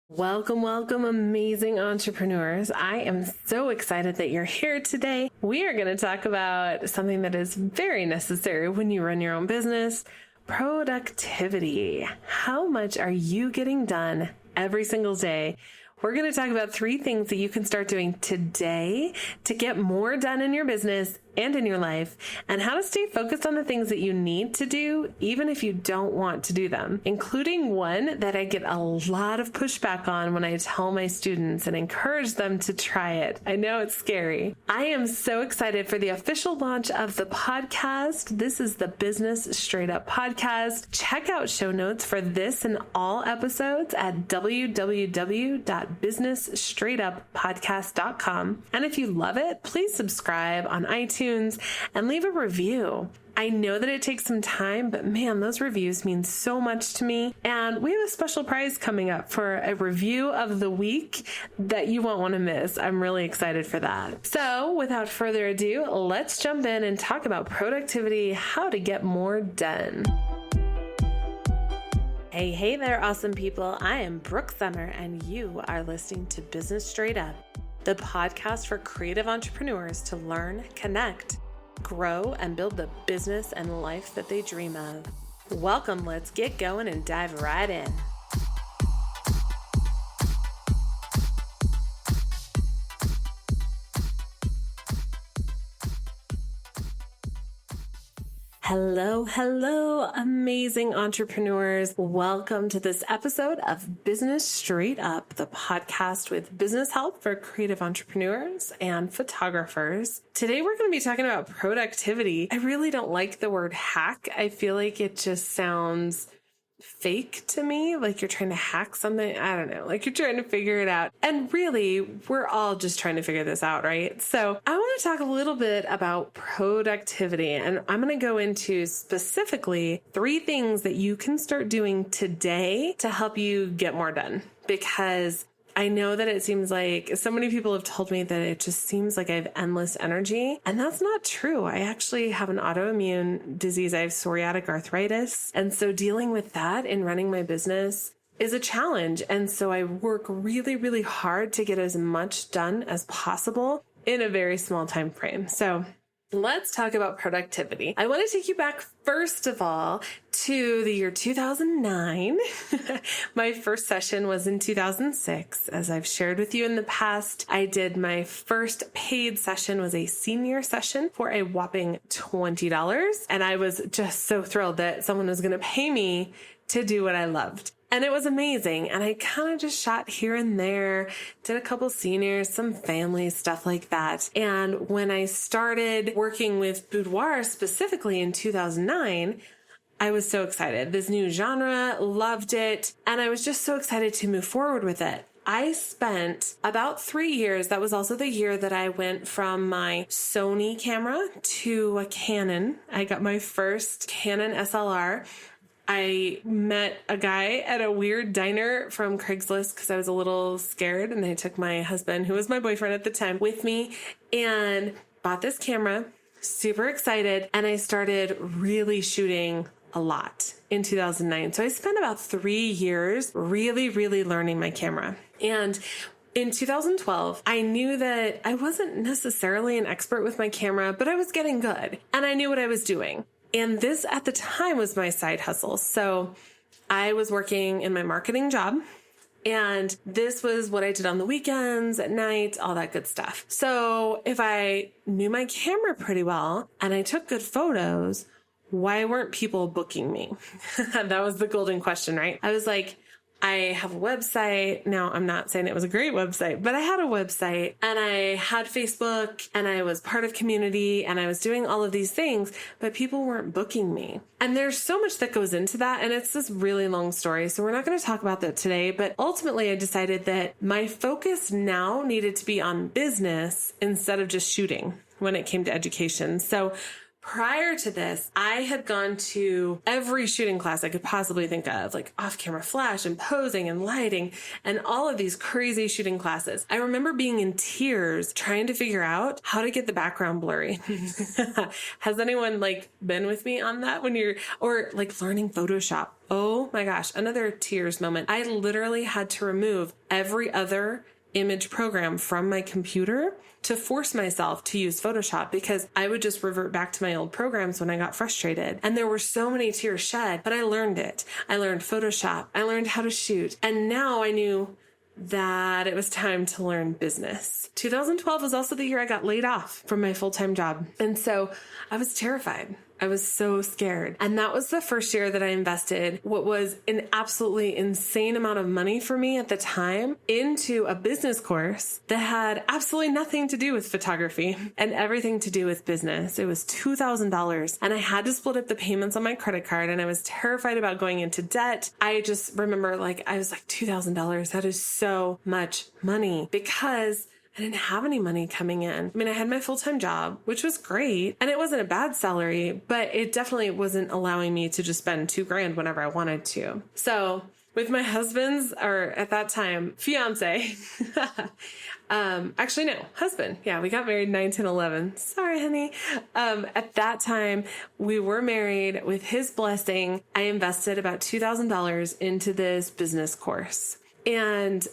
Welcome, welcome, amazing entrepreneurs. I am so excited that you're here today. We are going to talk about something that is very necessary when you run your own business, productivity. How much are you getting done every single day? We're going to talk about 3 things that you can start doing today to get more done in your business and in your life, and how to stay focused on the things that you need to do, even if you don't want to do them, including one that I get a lot of pushback on when I tell my students and encourage them to try it. I know it's scary. I am so excited for the official launch of the podcast. This is the Business Straight Up podcast. Check out show notes for this and all episodes at www.businessstraightuppodcast.com. And if you love it, please subscribe on iTunes and leave a review. I know that it takes some time, but man, those reviews mean so much to me. And we have a special prize coming up for a review of the week that you won't want to miss. I'm really excited for that. So without further ado, let's jump in and talk about productivity, how to get more done. Hey there, awesome people. I am Brooke Summer, and you are listening to Business Straight Up, the podcast for creative entrepreneurs to learn, connect, grow, and build the business and life that they dream of. Welcome, let's get going and dive right in. Hello, amazing entrepreneurs. Welcome to this episode of Business Straight Up, the podcast with business help for creative entrepreneurs and photographers. Today, we're going to be talking about productivity. I really don't like the word hack. I feel like it just sounds fake to me, like you're trying to hack something. I don't know, like you're trying to figure it out. And really, we're all just trying to figure this out, right? So I want to talk a little bit about productivity, and I'm going to go into specifically 3 things that you can start doing today to help you get more done. Because I know that it seems like so many people have told me that it just seems like I have endless energy, and that's not true. I actually have an autoimmune disease. I have psoriatic arthritis. And so dealing with that in running my business is a challenge. And so I work really, really hard to get as much done as possible in a very small time frame. So let's talk about productivity. I want to take you back, first of all, to the year 2009. My first session was in 2006. As I've shared with you in the past, I did my first paid session was a senior session for a whopping $20. And I was just so thrilled that someone was going to pay me to do what I loved. And it was amazing. And I kind of just shot here and there, did a couple seniors, some family stuff like that. And when I started working with boudoir specifically in 2009, I was so excited. This new genre, loved it. And I was just so excited to move forward with it. I spent about 3 years. That was also the year that I went from my Sony camera to a Canon. I got my first Canon SLR. I met a guy at a weird diner from Craigslist because I was a little scared, and I took my husband, who was my boyfriend at the time, with me and bought this camera, super excited, and I started really shooting a lot in 2009. So I spent about 3 years really, really learning my camera. And in 2012, I knew that I wasn't necessarily an expert with my camera, but I was getting good, and I knew what I was doing. And this at the time was my side hustle. So I was working in my marketing job, and this was what I did on the weekends, at night, all that good stuff. So if I knew my camera pretty well and I took good photos, why weren't people booking me? That was the golden question, right? I was like, I have a website. Now, I'm not saying it was a great website, but I had a website, and I had Facebook, and I was part of community, and I was doing all of these things, but people weren't booking me. And there's so much that goes into that, and it's this really long story, so we're not going to talk about that today. But ultimately, I decided that my focus now needed to be on business instead of just shooting when it came to education. So prior to this, I had gone to every shooting class I could possibly think of, like off-camera flash and posing and lighting and all of these crazy shooting classes. I remember being in tears trying to figure out how to get the background blurry. Has anyone been with me on that or learning Photoshop? Oh my gosh, another tears moment. I literally had to remove every other image program from my computer to force myself to use Photoshop because I would just revert back to my old programs when I got frustrated. And there were so many tears shed, but I learned it. I learned Photoshop. I learned how to shoot. And now I knew that it was time to learn business. 2012 was also the year I got laid off from my full-time job. And so I was terrified. I was so scared. And that was the first year that I invested what was an absolutely insane amount of money for me at the time into a business course that had absolutely nothing to do with photography and everything to do with business. It was $2,000 and I had to split up the payments on my credit card and I was terrified about going into debt. I just remember I was like, $2,000, that is so much money because I didn't have any money coming in. I mean, I had my full-time job, which was great. And it wasn't a bad salary, but it definitely wasn't allowing me to just spend $2,000 whenever I wanted to. So with my husband's, or at that time, fiance, actually, no, husband. Yeah, we got married 9, 10, 11. Sorry, honey. At that time, we were married. With his blessing, I invested about $2,000 into this business course. And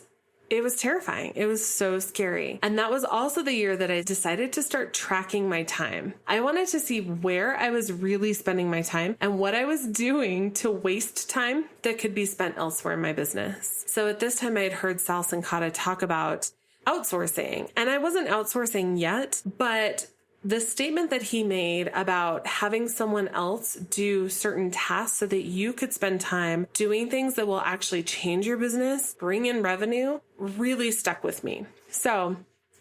it was terrifying. It was so scary. And that was also the year that I decided to start tracking my time. I wanted to see where I was really spending my time and what I was doing to waste time that could be spent elsewhere in my business. So at this time, I had heard Sal Sankata talk about outsourcing. And I wasn't outsourcing yet, but the statement that he made about having someone else do certain tasks so that you could spend time doing things that will actually change your business, bring in revenue, really stuck with me. So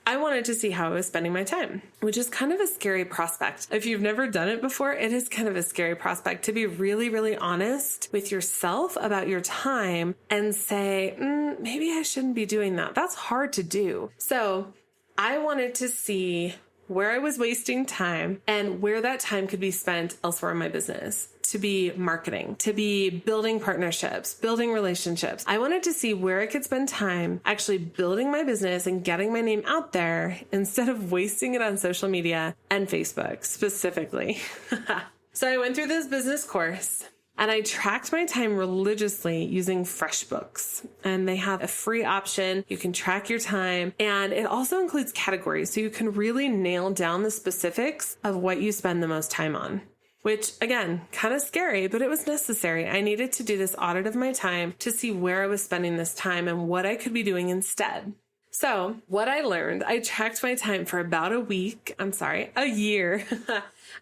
I wanted to see how I was spending my time, which is kind of a scary prospect. If you've never done it before, it is kind of a scary prospect to be really, really honest with yourself about your time and say, maybe I shouldn't be doing that. That's hard to do. So I wanted to see where I was wasting time and where that time could be spent elsewhere in my business, to be marketing, to be building partnerships, building relationships. I wanted to see where I could spend time actually building my business and getting my name out there instead of wasting it on social media and Facebook specifically. So I went through this business course. And I tracked my time religiously using FreshBooks. And they have a free option. You can track your time. And it also includes categories. So you can really nail down the specifics of what you spend the most time on. Which, again, kind of scary, but it was necessary. I needed to do this audit of my time to see where I was spending this time and what I could be doing instead. So what I learned, I tracked my time for about a year.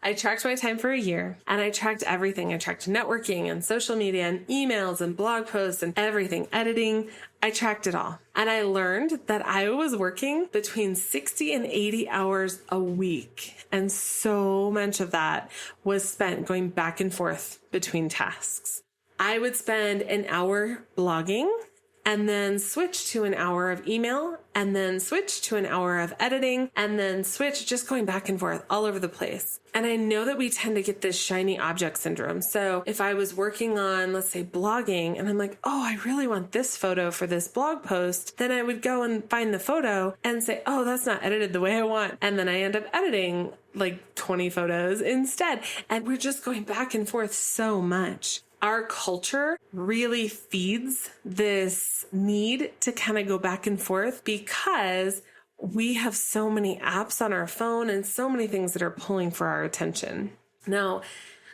I tracked my time for a year and I tracked everything. I tracked networking and social media and emails and blog posts and everything, editing. I tracked it all. And I learned that I was working between 60 and 80 hours a week. And so much of that was spent going back and forth between tasks. I would spend an hour blogging and then switch to an hour of email, and then switch to an hour of editing, and then switch, just going back and forth all over the place. And I know that we tend to get this shiny object syndrome. So if I was working on, let's say, blogging, and I'm like, oh, I really want this photo for this blog post, then I would go and find the photo and say, oh, that's not edited the way I want. And then I end up editing like 20 photos instead. And we're just going back and forth so much. Our culture really feeds this need to kind of go back and forth because we have so many apps on our phone and so many things that are pulling for our attention. Now,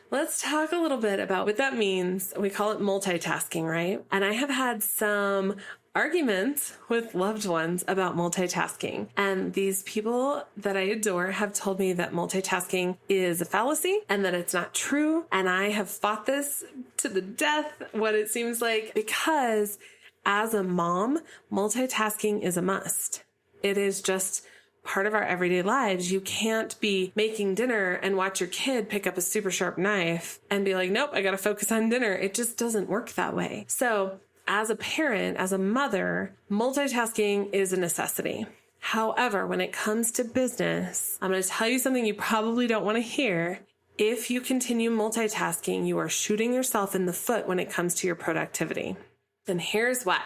let's talk a little bit about what that means. We call it multitasking, right? And I have had some arguments with loved ones about multitasking. And these people that I adore have told me that multitasking is a fallacy and that it's not true. And I have fought this to the death, what it seems like, because as a mom, multitasking is a must. It is just part of our everyday lives. You can't be making dinner and watch your kid pick up a super sharp knife and be like, nope, I got to focus on dinner. It just doesn't work that way. So as a parent, as a mother, multitasking is a necessity. However, when it comes to business, I'm going to tell you something you probably don't want to hear. If you continue multitasking, you are shooting yourself in the foot when it comes to your productivity. And here's why.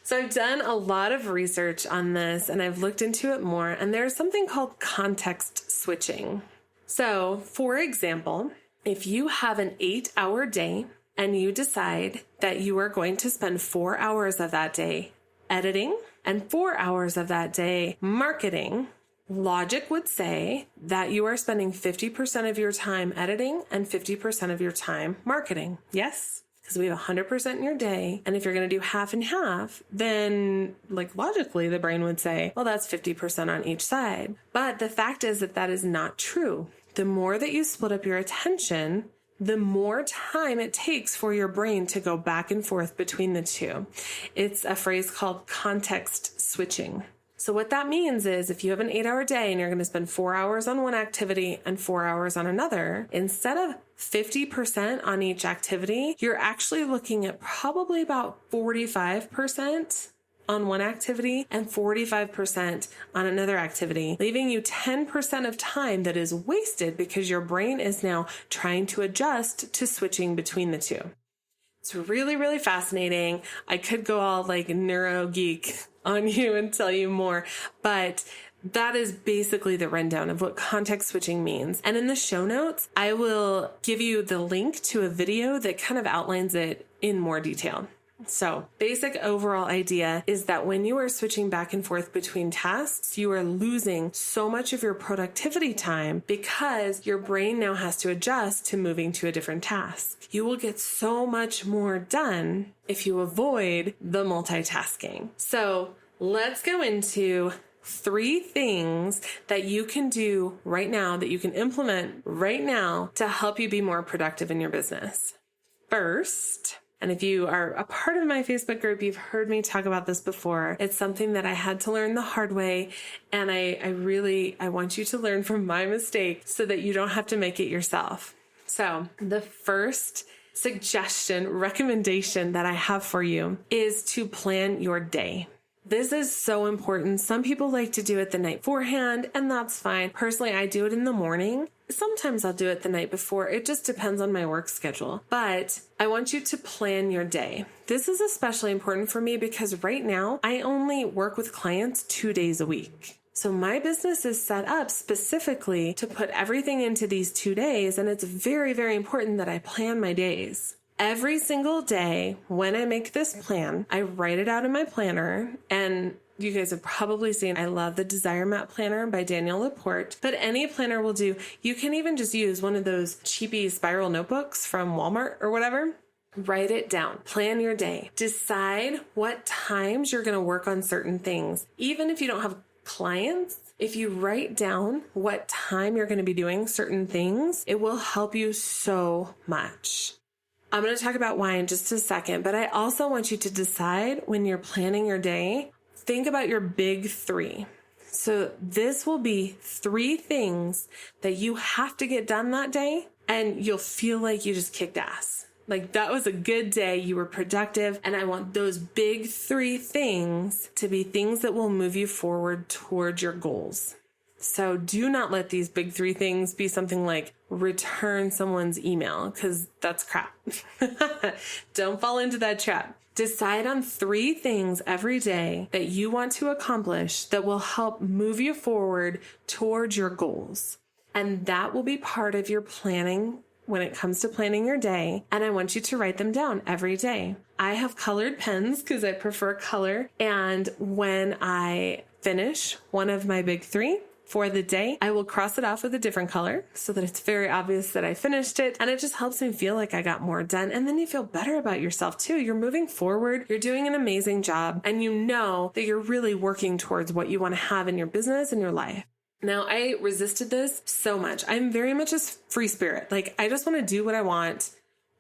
So I've done a lot of research on this and I've looked into it more, and there's something called context switching. So, for example, if you have an 8-hour day and you decide that you are going to spend 4 hours of that day editing and 4 hours of that day marketing, logic would say that you are spending 50% of your time editing and 50% of your time marketing. Yes? Because we have 100% in your day. And if you're going to do half and half, then logically the brain would say, well, that's 50% on each side. But the fact is that that is not true. The more that you split up your attention, the more time it takes for your brain to go back and forth between the two. It's a phrase called context switching. So what that means is if you have an 8-hour day and you're going to spend 4 hours on one activity and 4 hours on another, instead of 50% on each activity, you're actually looking at probably about 45% on one activity and 45% on another activity, leaving you 10% of time that is wasted because your brain is now trying to adjust to switching between the two. It's really, really fascinating. I could go all neuro geek on you and tell you more, but that is basically the rundown of what context switching means. And in the show notes, I will give you the link to a video that kind of outlines it in more detail. So basic overall idea is that when you are switching back and forth between tasks, you are losing so much of your productivity time because your brain now has to adjust to moving to a different task. You will get so much more done if you avoid the multitasking. So let's go into 3 things that you can do right now, that you can implement right now to help you be more productive in your business. First, and if you are a part of my Facebook group, you've heard me talk about this before. It's something that I had to learn the hard way. And I want you to learn from my mistake so that you don't have to make it yourself. So the first recommendation that I have for you is to plan your day. This is so important. Some people like to do it the night beforehand, and that's fine. Personally, I do it in the morning. Sometimes I'll do it the night before. It just depends on my work schedule. But I want you to plan your day. This is especially important for me because right now I only work with clients 2 days a week. So my business is set up specifically to put everything into these 2 days, and it's very, very important that I plan my days. Every single day when I make this plan, I write it out in my planner, and you guys have probably seen, I love the Desire Map Planner by Danielle Laporte, but any planner will do. You can even just use one of those cheapy spiral notebooks from Walmart or whatever. Write it down. Plan your day. Decide what times you're going to work on certain things. Even if you don't have clients, if you write down what time you're going to be doing certain things, it will help you so much. I'm going to talk about why in just a second, but I also want you to decide when you're planning your day, think about your big 3. So this will be 3 things that you have to get done that day, and you'll feel like you just kicked ass. Like that was a good day, you were productive, and I want those big 3 things to be things that will move you forward towards your goals. So do not let these big 3 things be something like return someone's email, because that's crap. Don't fall into that trap. Decide on 3 things every day that you want to accomplish that will help move you forward towards your goals. And that will be part of your planning when it comes to planning your day. And I want you to write them down every day. I have colored pens because I prefer color. And when I finish one of my big 3, for the day, I will cross it off with a different color so that it's very obvious that I finished it. And it just helps me feel like I got more done. And then you feel better about yourself too. You're moving forward. You're doing an amazing job. And you know that you're really working towards what you want to have in your business and your life. Now, I resisted this so much. I'm very much a free spirit. Like, I just want to do what I want,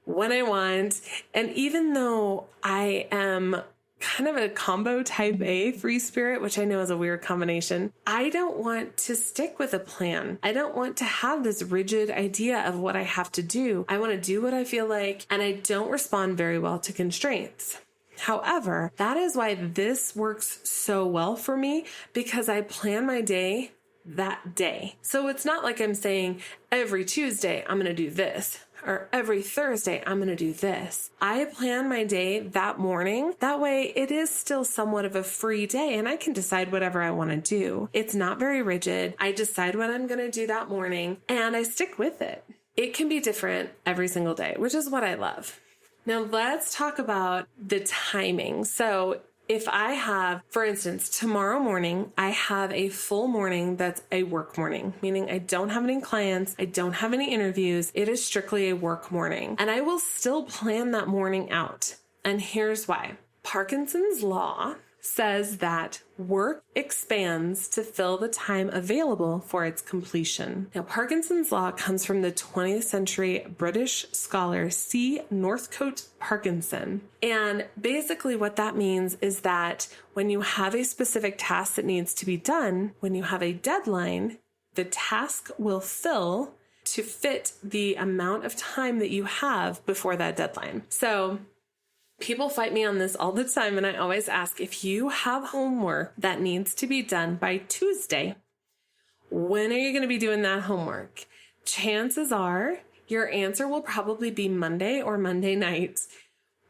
when I want. And even though I am kind of a combo type A free spirit, which I know is a weird combination, I don't want to stick with a plan. I don't want to have this rigid idea of what I have to do. I want to do what I feel like, and I don't respond very well to constraints. However, that is why this works so well for me, because I plan my day that day. So it's not like I'm saying every Tuesday I'm going to do this, or every Thursday I'm going to do this. I plan my day that morning. That way it is still somewhat of a free day and I can decide whatever I want to do. It's not very rigid. I decide what I'm going to do that morning and I stick with it. It can be different every single day, which is what I love. Now let's talk about the timing. So if I have, for instance, tomorrow morning, I have a full morning that's a work morning, meaning I don't have any clients, I don't have any interviews. It is strictly a work morning. And I will still plan that morning out. And here's why. Parkinson's law says that work expands to fill the time available for its completion. Now, Parkinson's law comes from the 20th century British scholar C. Northcote Parkinson. And basically what that means is that when you have a specific task that needs to be done, when you have a deadline, the task will fill to fit the amount of time that you have before that deadline. So people fight me on this all the time, and I always ask, if you have homework that needs to be done by Tuesday, when are you going to be doing that homework? Chances are your answer will probably be Monday or Monday night.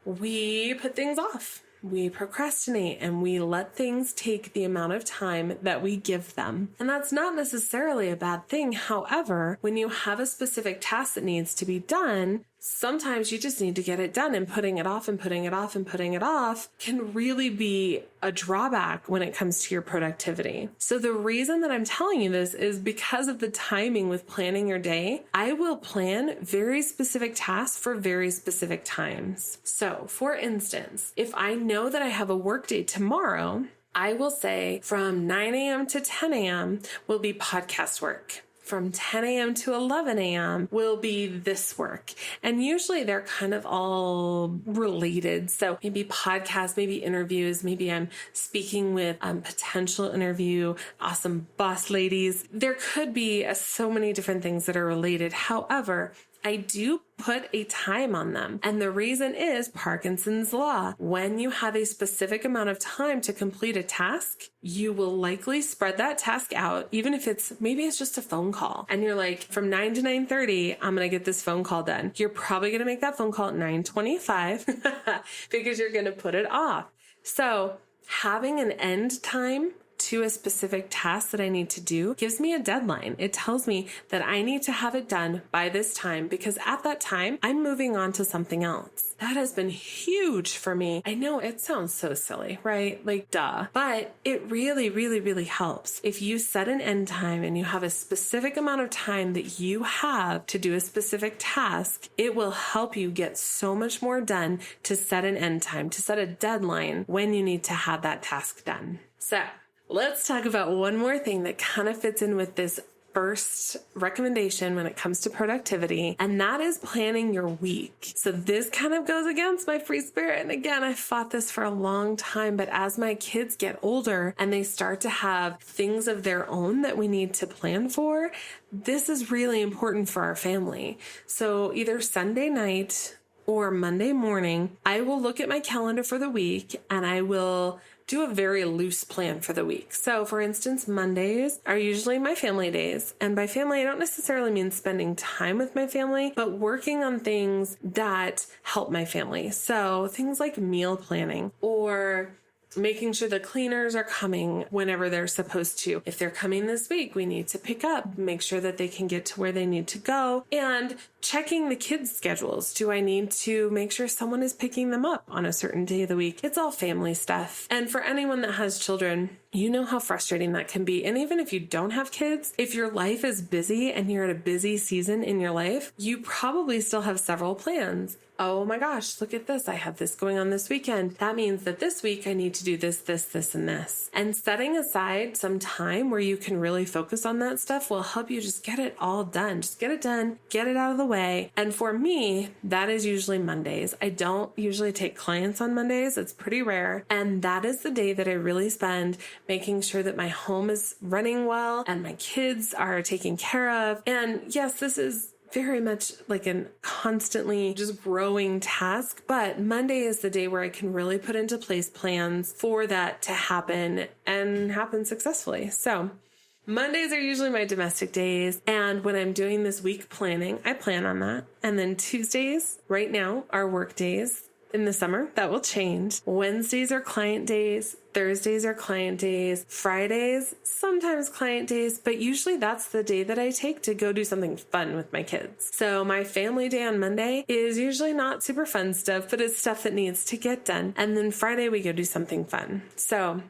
We put things off. We procrastinate and we let things take the amount of time that we give them. And that's not necessarily a bad thing. However, when you have a specific task that needs to be done, sometimes you just need to get it done, and putting it off and putting it off and putting it off can really be a drawback when it comes to your productivity. So the reason that I'm telling you this is because of the timing with planning your day. I will plan very specific tasks for very specific times. So for instance, if I know that I have a work day tomorrow, I will say from 9 a.m. to 10 a.m. will be podcast work. From 10 a.m. to 11 a.m. will be this work. And usually they're kind of all related. So maybe podcasts, maybe interviews, maybe I'm speaking with potential interview, awesome boss ladies. There could be so many different things that are related. However, I do put a time on them. And the reason is Parkinson's law. When you have a specific amount of time to complete a task, you will likely spread that task out, even if maybe it's just a phone call. And you're like, from 9 to 9:30, I'm going to get this phone call done. You're probably going to make that phone call at 9:25 because you're going to put it off. So having an end time to a specific task that I need to do gives me a deadline. It tells me that I need to have it done by this time, because at that time, I'm moving on to something else. That has been huge for me. I know it sounds so silly, right? Like, duh. But it really, really, really helps. If you set an end time and you have a specific amount of time that you have to do a specific task, it will help you get so much more done to set an end time, to set a deadline when you need to have that task done. So, let's talk about one more thing that kind of fits in with this first recommendation when it comes to productivity, and that is planning your week. So this kind of goes against my free spirit. And again, I fought this for a long time, but as my kids get older and they start to have things of their own that we need to plan for, this is really important for our family. So either Sunday night or Monday morning, I will look at my calendar for the week and I will do a very loose plan for the week. So for instance, Mondays are usually my family days. And by family, I don't necessarily mean spending time with my family, but working on things that help my family. So things like meal planning or making sure the cleaners are coming whenever they're supposed to. If they're coming this week, we need to pick up, make sure that they can get to where they need to go, and checking the kids' schedules. Do I need to make sure someone is picking them up on a certain day of the week? It's all family stuff. And for anyone that has children, you know how frustrating that can be. And even if you don't have kids, if your life is busy and you're at a busy season in your life, you probably still have several plans. Oh my gosh, look at this. I have this going on this weekend. That means that this week I need to do this, this, and this. And setting aside some time where you can really focus on that stuff will help you just get it all done. Just get it done, get it out of the way. And for me, that is usually Mondays. I don't usually take clients on Mondays. It's pretty rare. And that is the day that I really spend making sure that my home is running well and my kids are taken care of. And yes, this is very much like a constantly just growing task, but Monday is the day where I can really put into place plans for that to happen and happen successfully. So Mondays are usually my domestic days. And when I'm doing this week planning, I plan on that. And then Tuesdays right now are work days. in the summer, that will change. Wednesdays are client days. Thursdays are client days. Fridays, sometimes client days, but usually that's the day that I take to go do something fun with my kids. So my family day on Monday is usually not super fun stuff, but it's stuff that needs to get done. And then Friday we go do something fun. So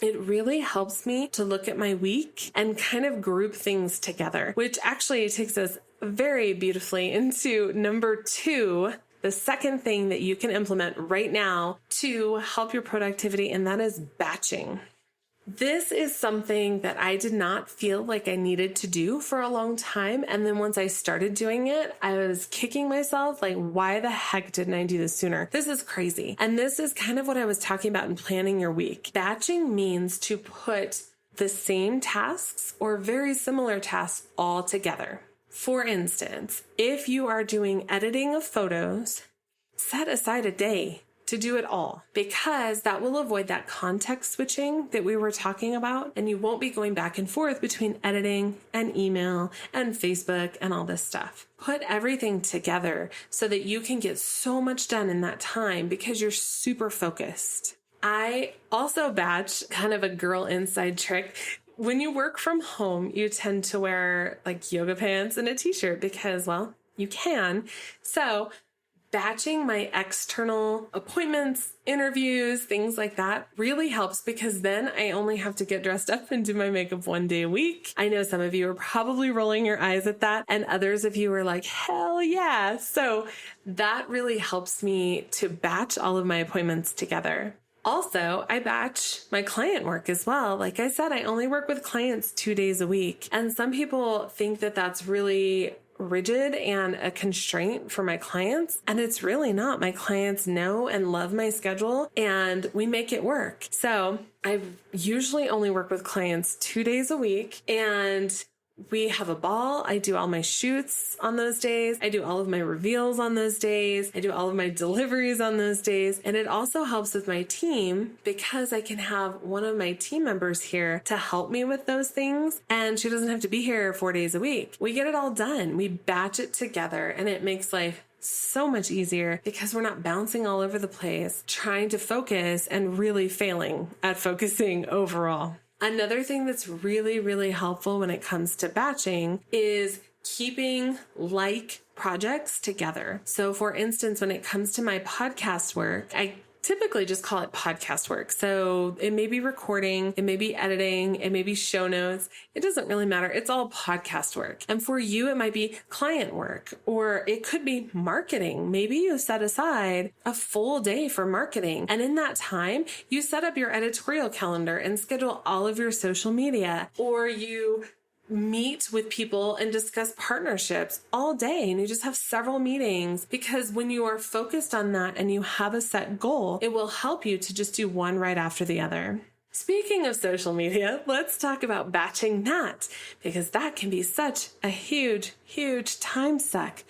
it really helps me to look at my week and kind of group things together, which actually takes us very beautifully into number 2, the second thing that you can implement right now to help your productivity, and that is batching. This is something that I did not feel like I needed to do for a long time. And then once I started doing it, I was kicking myself like, why the heck didn't I do this sooner? This is crazy. And this is kind of what I was talking about in planning your week. Batching means to put the same tasks or very similar tasks all together. For instance, if you are doing editing of photos, set aside a day to do it all, because that will avoid that context switching that we were talking about, and you won't be going back and forth between editing and email and Facebook and all this stuff. Put everything together so that you can get so much done in that time because you're super focused. I also batch, kind of a girl inside trick. When you work from home, you tend to wear like yoga pants and a t-shirt because, well, you can. So batching my external appointments, interviews, things like that really helps, because then I only have to get dressed up and do my makeup one day a week. I know some of you are probably rolling your eyes at that, and others of you are like, hell yeah. So that really helps me to batch all of my appointments together. Also, I batch my client work as well. Like I said, I only work with clients 2 days a week. And some people think that that's really rigid and a constraint for my clients. And it's really not. My clients know and love my schedule, and we make it work. So I usually only work with clients 2 days a week, and we have a ball. I do all my shoots on those days. I do all of my reveals on those days. I do all of my deliveries on those days. And it also helps with my team because I can have one of my team members here to help me with those things. And she doesn't have to be here 4 days a week. We get it all done. We batch it together, and it makes life so much easier because we're not bouncing all over the place, trying to focus and really failing at focusing overall. Another thing that's really, really helpful when it comes to batching is keeping like projects together. So for instance, when it comes to my podcast work, I typically just call it podcast work. So it may be recording, it may be editing, it may be show notes. It doesn't really matter. It's all podcast work. And for you, it might be client work, or it could be marketing. Maybe you set aside a full day for marketing. And in that time, you set up your editorial calendar and schedule all of your social media, or you meet with people and discuss partnerships all day, and you just have several meetings, because when you are focused on that and you have a set goal, it will help you to just do one right after the other. Speaking of social media, let's talk about batching that, because that can be such a huge, huge time suck.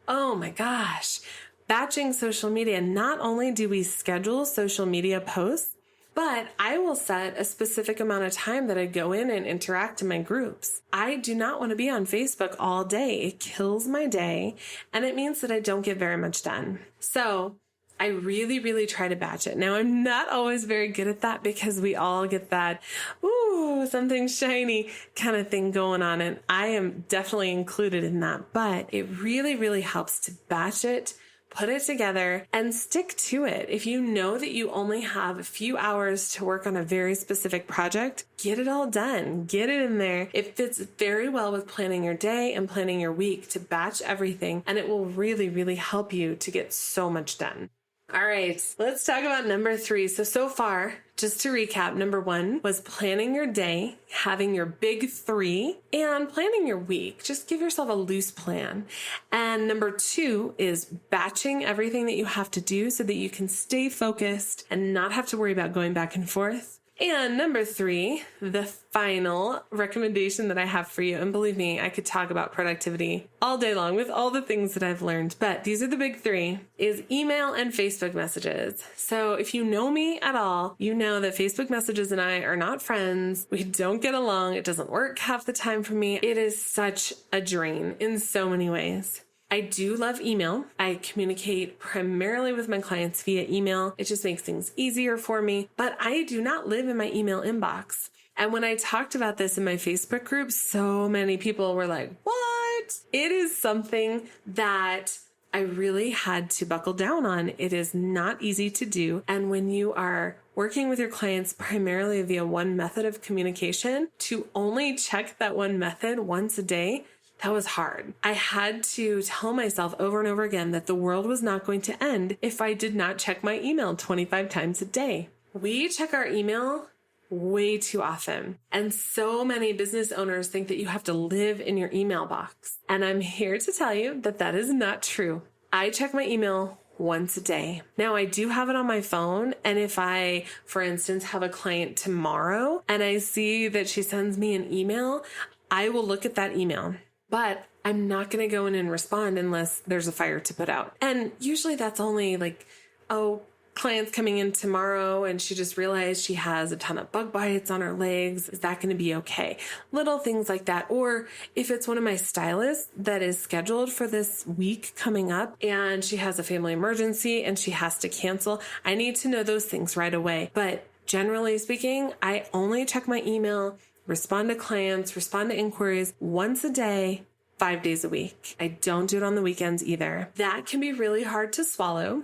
Oh my gosh. Batching social media, not only do we schedule social media posts, but I will set a specific amount of time that I go in and interact in my groups. I do not want to be on Facebook all day. It kills my day, and it means that I don't get very much done. So I really, really try to batch it. Now, I'm not always very good at that because we all get that, ooh, something shiny kind of thing going on, and I am definitely included in that. But it really, really helps to batch it, put it together, and stick to it. If you know that you only have a few hours to work on a very specific project, get it all done. Get it in there. It fits very well with planning your day and planning your week to batch everything, and it will really, really help you to get so much done. All right, let's talk about number 3. So far, just to recap, number 1 was planning your day, having your big 3, and planning your week. Just give yourself a loose plan. And number 2 is batching everything that you have to do so that you can stay focused and not have to worry about going back and forth. And number 3, the final recommendation that I have for you, and believe me, I could talk about productivity all day long with all the things that I've learned, but these are the big 3, is email and Facebook messages. So if you know me at all, you know that Facebook messages and I are not friends. We don't get along. It doesn't work half the time for me. It is such a drain in so many ways. I do love email. I communicate primarily with my clients via email. It just makes things easier for me, but I do not live in my email inbox. And when I talked about this in my Facebook group, so many people were like, what? It is something that I really had to buckle down on. It is not easy to do. And when you are working with your clients primarily via one method of communication, to only check that one method once a day, that was hard. I had to tell myself over and over again that the world was not going to end if I did not check my email 25 times a day. We check our email way too often. And so many business owners think that you have to live in your email box. And I'm here to tell you that that is not true. I check my email once a day. Now, I do have it on my phone. And if I, for instance, have a client tomorrow and I see that she sends me an email, I will look at that email. But I'm not going to go in and respond unless there's a fire to put out. And usually that's only like, client's coming in tomorrow and she just realized she has a ton of bug bites on her legs. Is that going to be okay? Little things like that. Or if it's one of my stylists that is scheduled for this week coming up and she has a family emergency and she has to cancel, I need to know those things right away. But generally speaking, I only check my email, respond to clients, respond to inquiries once a day, 5 days a week. I don't do it on the weekends either. That can be really hard to swallow.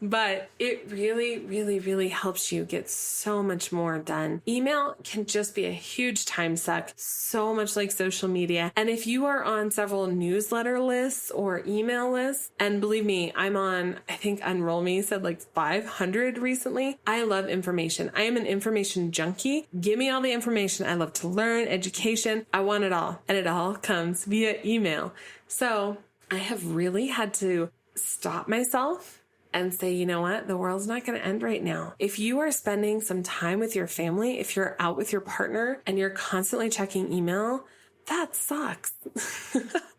But it really, really, really helps you get so much more done. Email can just be a huge time suck, so much like social media. And if you are on several newsletter lists or email lists, and believe me, I'm on, I think Unroll Me said like 500 recently. I love information. I am an information junkie. Give me all the information. I love to learn, education. I want it all. And it all comes via email. So I have really had to stop myself and say, you know what? The world's not going to end right now. If you are spending some time with your family, if you're out with your partner and you're constantly checking email, that sucks.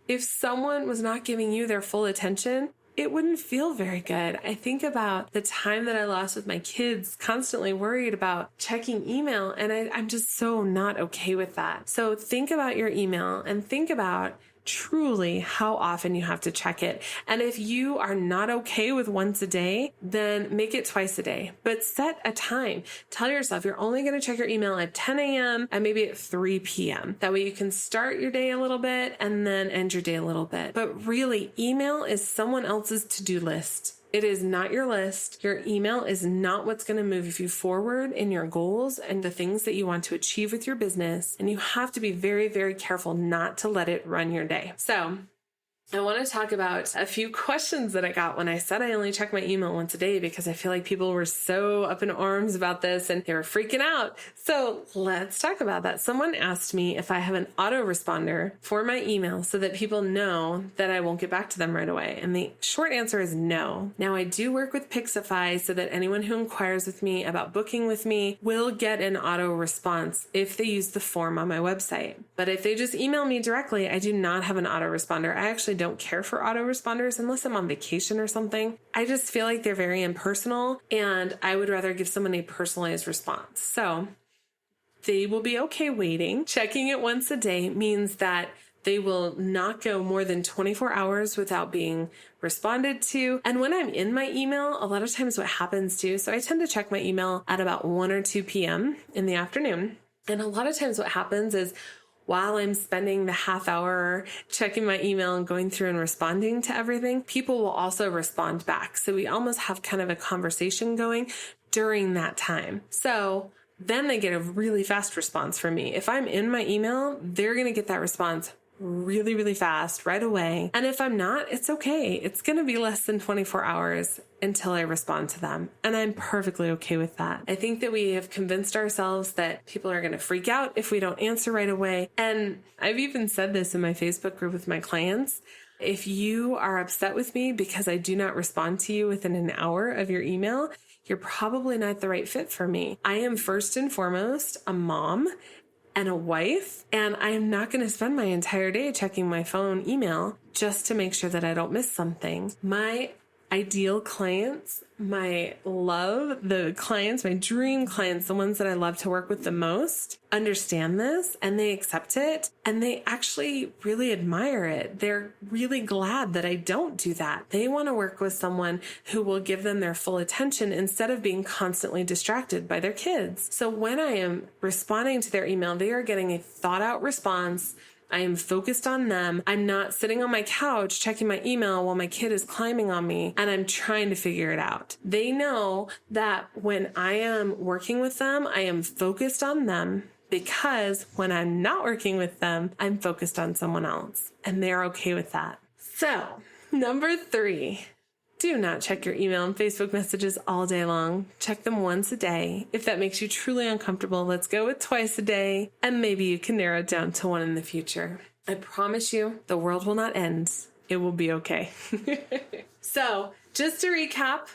If someone was not giving you their full attention, it wouldn't feel very good. I think about the time that I lost with my kids, constantly worried about checking email, and I'm just so not okay with that. So think about your email and think about truly how often you have to check it. And if you are not okay with once a day, then make it twice a day, but set a time. Tell yourself you're only going to check your email at 10 a.m. and maybe at 3 p.m. That way you can start your day a little bit and then end your day a little bit. But really, email is someone else's to-do list. It is not your list. Your email is not what's going to move you forward in your goals and the things that you want to achieve with your business. And you have to be very, very careful not to let it run your day. So I want to talk about a few questions that I got when I said I only check my email once a day, because I feel like people were so up in arms about this and they were freaking out. So let's talk about that. Someone asked me if I have an autoresponder for my email so that people know that I won't get back to them right away. And the short answer is no. Now, I do work with Pixify so that anyone who inquires with me about booking with me will get an auto response if they use the form on my website. But if they just email me directly, I do not have an autoresponder. I actually don't care for autoresponders unless I'm on vacation or something. I just feel like they're very impersonal and I would rather give someone a personalized response. So they will be okay waiting. Checking it once a day means that they will not go more than 24 hours without being responded to. And when I'm in my email, a lot of times what happens too, so I tend to check my email at about 1 or 2 p.m. in the afternoon. And a lot of times what happens is while I'm spending the half hour checking my email and going through and responding to everything, people will also respond back. So we almost have kind of a conversation going during that time. So then they get a really fast response from me. If I'm in my email, they're going to get that response really, really fast right away. And if I'm not, it's okay. It's going to be less than 24 hours until I respond to them. And I'm perfectly okay with that. I think that we have convinced ourselves that people are going to freak out if we don't answer right away. And I've even said this in my Facebook group with my clients. If you are upset with me because I do not respond to you within an hour of your email, you're probably not the right fit for me. I am first and foremost a mom and a wife, and I am not going to spend my entire day checking my phone email just to make sure that I don't miss something. My ideal clients, my dream clients, the ones that I love to work with the most, understand this and they accept it and they actually really admire it. They're really glad that I don't do that. They want to work with someone who will give them their full attention instead of being constantly distracted by their kids. So when I am responding to their email, they are getting a thought out response. I am focused on them. I'm not sitting on my couch checking my email while my kid is climbing on me and I'm trying to figure it out. They know that when I am working with them, I am focused on them, because when I'm not working with them, I'm focused on someone else, and they're okay with that. So, number 3. Do not check your email and Facebook messages all day long. Check them once a day. If that makes you truly uncomfortable, let's go with twice a day, and maybe you can narrow it down to one in the future. I promise you, the world will not end. It will be okay. So, just to recap,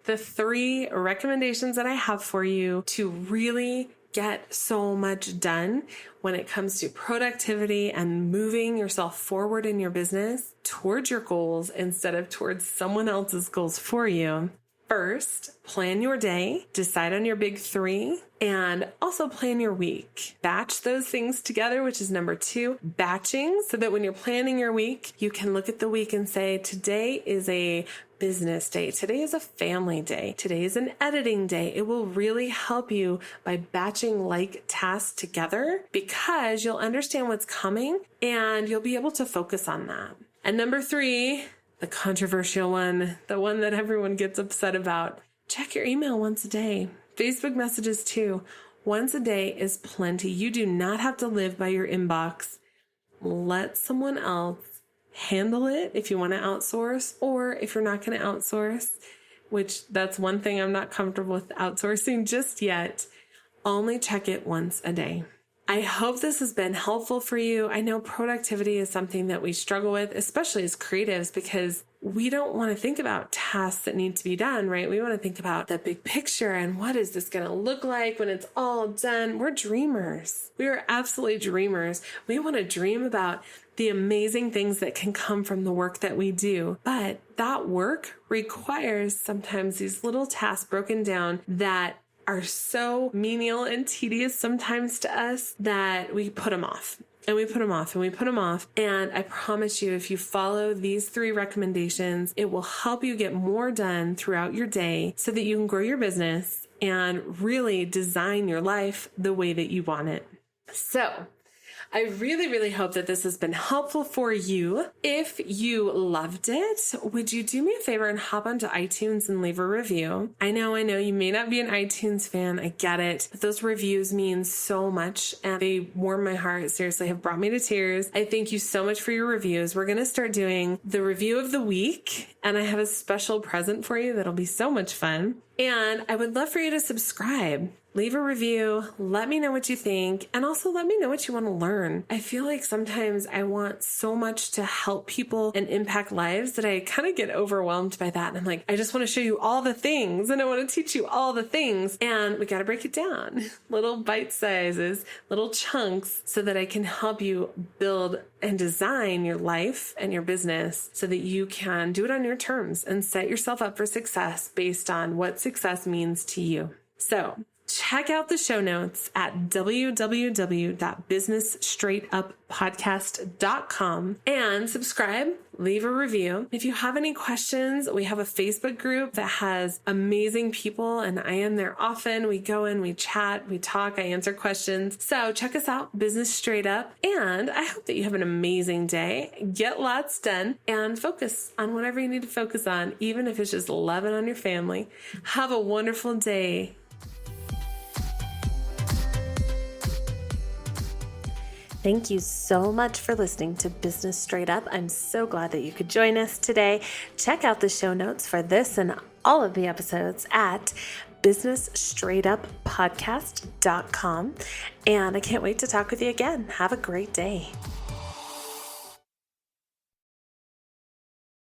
the 3 recommendations that I have for you to really get so much done when it comes to productivity and moving yourself forward in your business towards your goals instead of towards someone else's goals for you. First, plan your day, decide on your big 3, and also plan your week. Batch those things together, which is number 2, batching, so that when you're planning your week, you can look at the week and say, today is a business day. Today is a family day. Today is an editing day. It will really help you by batching like tasks together, because you'll understand what's coming and you'll be able to focus on that. And number 3, the controversial one, the one that everyone gets upset about, check your email once a day. Facebook messages too. Once a day is plenty. You do not have to live by your inbox. Let someone else handle it if you want to outsource, or if you're not going to outsource, which that's one thing I'm not comfortable with outsourcing just yet, only check it once a day. I hope this has been helpful for you. I know productivity is something that we struggle with, especially as creatives, because we don't want to think about tasks that need to be done, right? We want to think about the big picture and what is this going to look like when it's all done. We're dreamers. We are absolutely dreamers. We want to dream about the amazing things that can come from the work that we do. But that work requires sometimes these little tasks broken down that are so menial and tedious sometimes to us that we put them off. And we put them off and we put them off. And I promise you, if you follow these 3 recommendations, it will help you get more done throughout your day so that you can grow your business and really design your life the way that you want it. So, I really, really hope that this has been helpful for you. If you loved it, would you do me a favor and hop onto iTunes and leave a review? I know you may not be an iTunes fan. I get it. But those reviews mean so much and they warm my heart. Seriously, have brought me to tears. I thank you so much for your reviews. We're going to start doing the review of the week, and I have a special present for you that'll be so much fun. And I would love for you to subscribe. Leave a review, let me know what you think, and also let me know what you want to learn. I feel like sometimes I want so much to help people and impact lives that I kind of get overwhelmed by that. And I'm like, I just want to show you all the things and I want to teach you all the things. And we got to break it down. Little bite sizes, little chunks, so that I can help you build and design your life and your business so that you can do it on your terms and set yourself up for success based on what success means to you. So, check out the show notes at www.businessstraightupodcast.com and subscribe, leave a review. If you have any questions, we have a Facebook group that has amazing people and I am there often. We go in, we chat, we talk, I answer questions. So check us out, Business Straight Up. And I hope that you have an amazing day. Get lots done and focus on whatever you need to focus on, even if it's just loving on your family. Have a wonderful day. Thank you so much for listening to Business Straight Up. I'm so glad that you could join us today. Check out the show notes for this and all of the episodes at businessstraightuppodcast.com. And I can't wait to talk with you again. Have a great day.